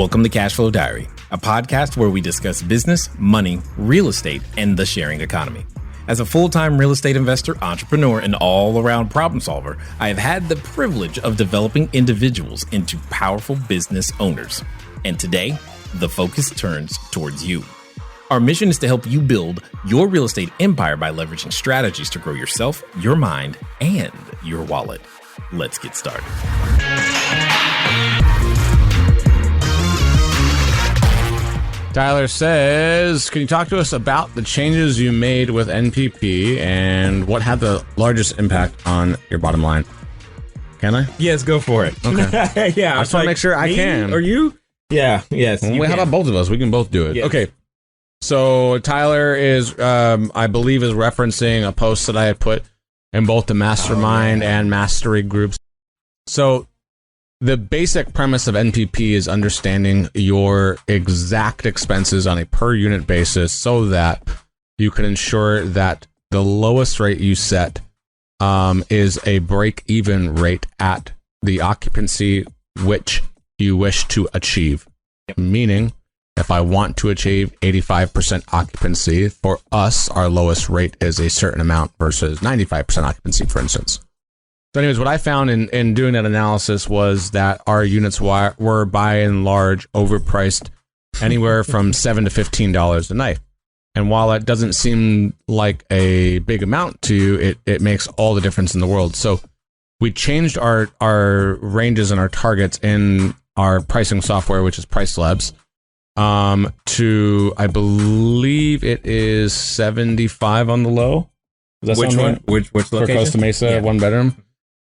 Welcome to Cashflow Diary, a podcast where we discuss business, money, real estate, and the sharing economy. As a full-time real estate investor, entrepreneur, and all-around problem solver, I have had the privilege of developing individuals into powerful business owners. And today, the focus turns towards you. Our mission is to help you build your real estate empire by leveraging strategies to grow yourself, your mind, and your wallet. Let's get started. Tyler says, can you talk to us about the changes you made with NPP and what had the largest impact on your bottom line? Can I? Yes, go for it. Okay. Yeah, I just want to make sure I can. Or you? Yeah, yes. Well, how about both of us? We can both do it. Yes. Okay. So Tyler is, I believe, is referencing a post that I had put in both the Mastermind and Mastery groups. So the basic premise of NPP is understanding your exact expenses on a per unit basis so that you can ensure that the lowest rate you set is a break-even rate at the occupancy which you wish to achieve. Meaning, if I want to achieve 85% occupancy, for us, our lowest rate is a certain amount versus 95% occupancy, for instance. So anyways, what I found in doing that analysis was that our units were by and large overpriced anywhere from $7 to $15 a night. And while that doesn't seem like a big amount to you, it makes all the difference in the world. So we changed our ranges and our targets in our pricing software, which is Price Labs, to, I believe it is 75 on the low. Does that Which sound one? right? Which location? For Costa Mesa, one bedroom.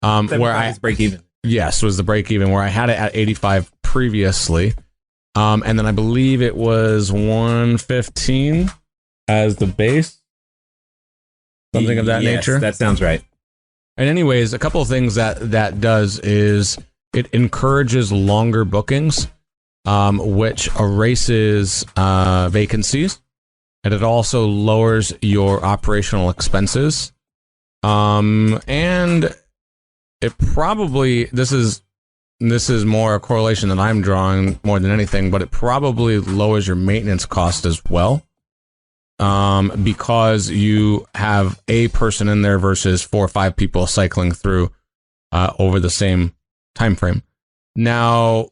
Where I break even. Yes, was the break even where I had it at 85 previously. And then I believe it was 115 as the base. Something of that nature. That sounds right. And anyways, a couple of things that does is it encourages longer bookings, which erases vacancies, and it also lowers your operational expenses. And it probably, this is more a correlation that I'm drawing more than anything, but it probably lowers your maintenance cost as well, because you have a person in there versus 4 or 5 people cycling through over the same time frame. Now,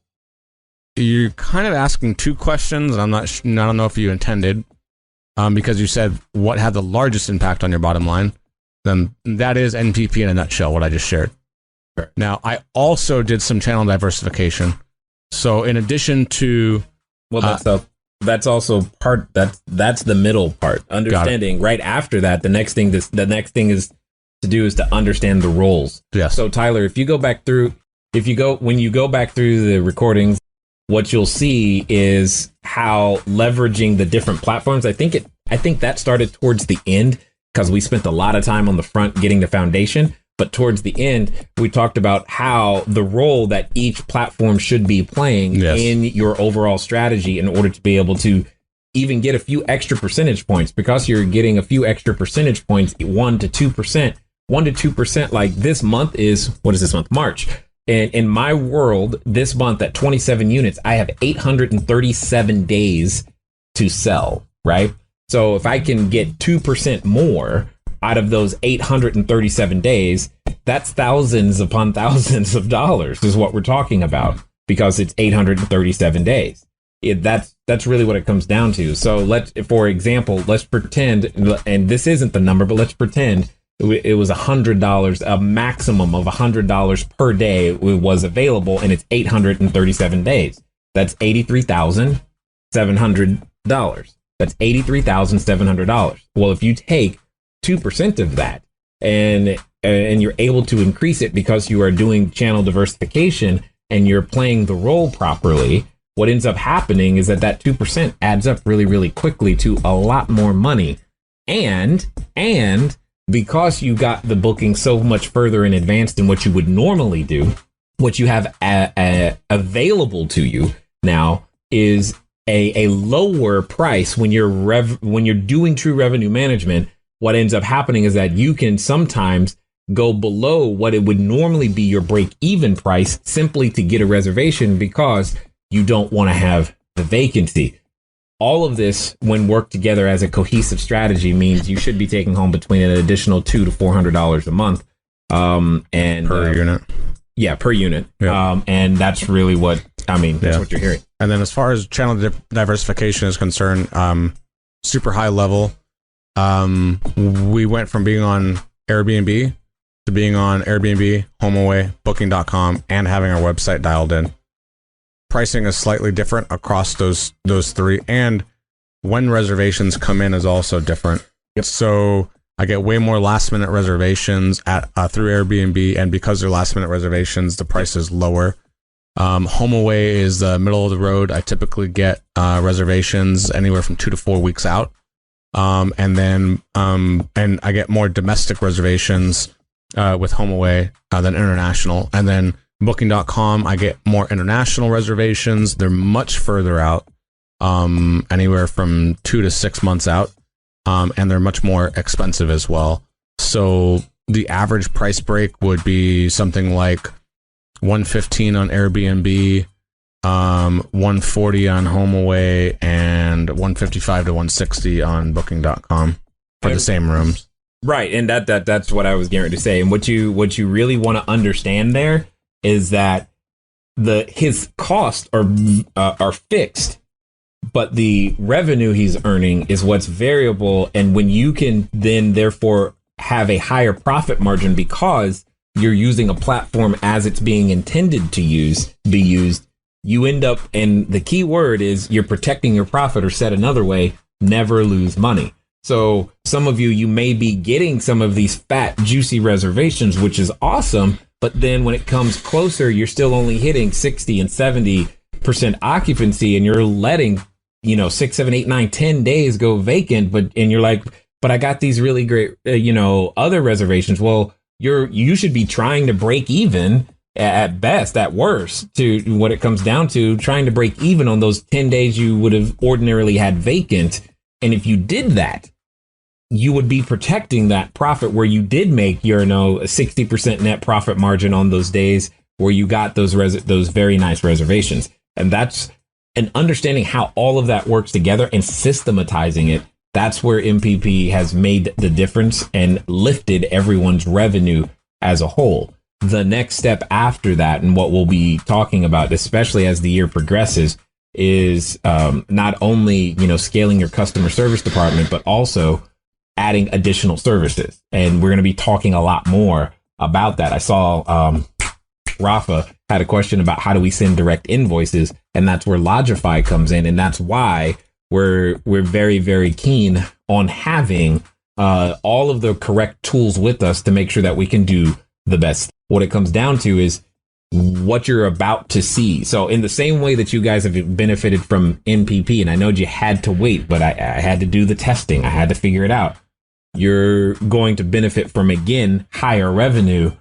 you're kind of asking two questions, and I don't know if you intended, because you said what had the largest impact on your bottom line. Then that is NPP in a nutshell, what I just shared. Sure. Now, I also did some channel diversification. So in addition to... Well, that's also part, that's the middle part. Understanding right after that, the next thing is to do is to understand the roles. Yes. So Tyler, when you go back through the recordings, what you'll see is how leveraging the different platforms. I think that started towards the end because we spent a lot of time on the front getting the foundation. But towards the end, we talked about how the role that each platform should be playing in your overall strategy in order to be able to even get a few extra percentage points, because you're getting a few extra percentage points, 1 to 2%, like this month is, what is this month? March. And in my world, this month at 27 units, I have 837 days to sell, right? So if I can get 2% more out of those 837 days, that's thousands upon thousands of dollars is what we're talking about, because it's 837 days. That's really what it comes down to. So for example, let's pretend, and this isn't the number, but let's pretend it was $100, a maximum of $100 per day was available, and it's 837 days. That's $83,700. That's $83,700. Well, if you take 2% of that and you're able to increase it because you are doing channel diversification and you're playing the role properly, what ends up happening is that 2% adds up really, really quickly to a lot more money. And because you got the booking so much further in advance than what you would normally do, what you have available to you now is a lower price when you're doing true revenue management. What ends up happening is that you can sometimes go below what it would normally be your break-even price simply to get a reservation, because you don't want to have the vacancy. All of this, when worked together as a cohesive strategy, means you should be taking home between an additional $200 to $400 a month. And per unit. Yeah, per unit. Yeah. And that's really what, that's what you're hearing. And then as far as channel diversification is concerned, super high level. We went from being on Airbnb to being on Airbnb, HomeAway, Booking.com, and having our website dialed in. Pricing is slightly different across those three, and when reservations come in is also different. Yep. So I get way more last minute reservations at through Airbnb, and because they're last minute reservations, the price is lower. HomeAway is the middle of the road. I typically get reservations anywhere from 2 to 4 weeks out, and I get more domestic reservations with HomeAway than international, and then Booking.com, I get more international reservations. They're much further out, anywhere from 2 to 6 months out, and they're much more expensive as well. So the average price break would be something like $115 on Airbnb, $140 on HomeAway, and $155 to $160 on Booking.com for the same rooms. Right, and that's what I was getting ready to say. And what you really want to understand there is that his costs are fixed, but the revenue he's earning is what's variable. And when you can then therefore have a higher profit margin because you're using a platform as it's being intended to be used, you end up, and the key word is you're protecting your profit, or said another way, never lose money. So some of you may be getting some of these fat, juicy reservations, which is awesome. But then when it comes closer, you're still only hitting 60 and 70% occupancy, and you're letting, 6, 7, 8, 9, 10 days go vacant. And you're like, but I got these really great, other reservations. Well, you should be trying to break even at best, at worst, to what it comes down to, trying to break even on those 10 days you would have ordinarily had vacant. And if you did that, you would be protecting that profit where you did make your 60% net profit margin on those days where you got those very nice reservations. And that's an understanding how all of that works together and systematizing it. That's where MPP has made the difference and lifted everyone's revenue as a whole. The next step after that, and what we'll be talking about, especially as the year progresses, is not only scaling your customer service department, but also adding additional services. And we're going to be talking a lot more about that. I saw Rafa had a question about how do we send direct invoices, and that's where Lodgify comes in, and that's why we're very, very keen on having all of the correct tools with us to make sure that we can do the best. What it comes down to is what you're about to see. So in the same way that you guys have benefited from MPP, and I know you had to wait, but I had to do the testing. I had to figure it out. You're going to benefit from, again, higher revenue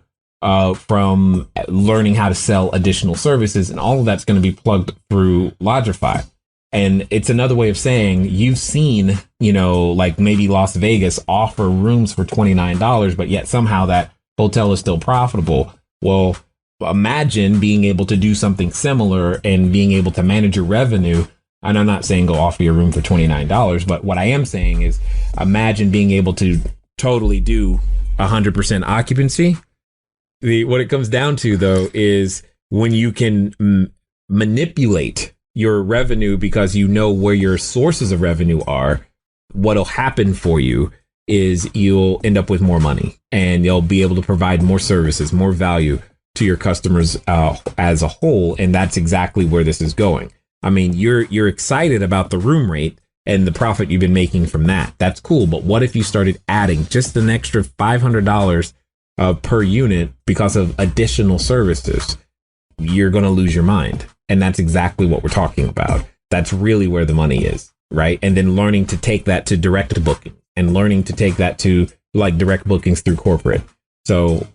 from learning how to sell additional services. And all of that's going to be plugged through Lodgify. And it's another way of saying you've seen, like maybe Las Vegas offer rooms for $29, but yet somehow that hotel is still profitable. Well, imagine being able to do something similar and being able to manage your revenue. And I'm not saying go offer your room for $29, but what I am saying is imagine being able to totally do 100% occupancy. What it comes down to, though, is when you can manipulate your revenue because you know where your sources of revenue are, what'll happen for you is you'll end up with more money and you'll be able to provide more services, more value to your customers as a whole. And that's exactly where this is going. I mean, you're excited about the room rate and the profit you've been making from that. That's cool. But what if you started adding just an extra $500 per unit because of additional services? You're going to lose your mind. And that's exactly what we're talking about. That's really where the money is, right? And then learning to take that to direct booking and learning to take that to like direct bookings through corporate. So,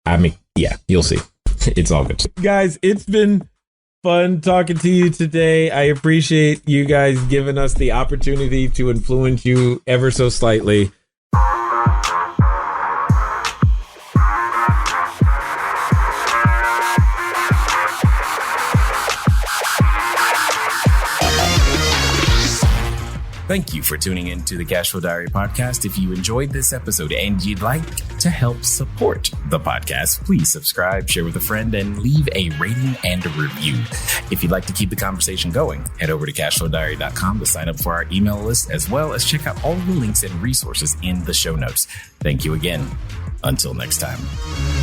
I mean, yeah, you'll see. It's all good. Guys, it's been fun talking to you today. I appreciate you guys giving us the opportunity to influence you ever so slightly. Thank you for tuning in to the Cashflow Diary podcast. If you enjoyed this episode and you'd like to help support the podcast, please subscribe, share with a friend, and leave a rating and a review. If you'd like to keep the conversation going, head over to CashFlowDiary.com to sign up for our email list, as well as check out all the links and resources in the show notes. Thank you again. Until next time.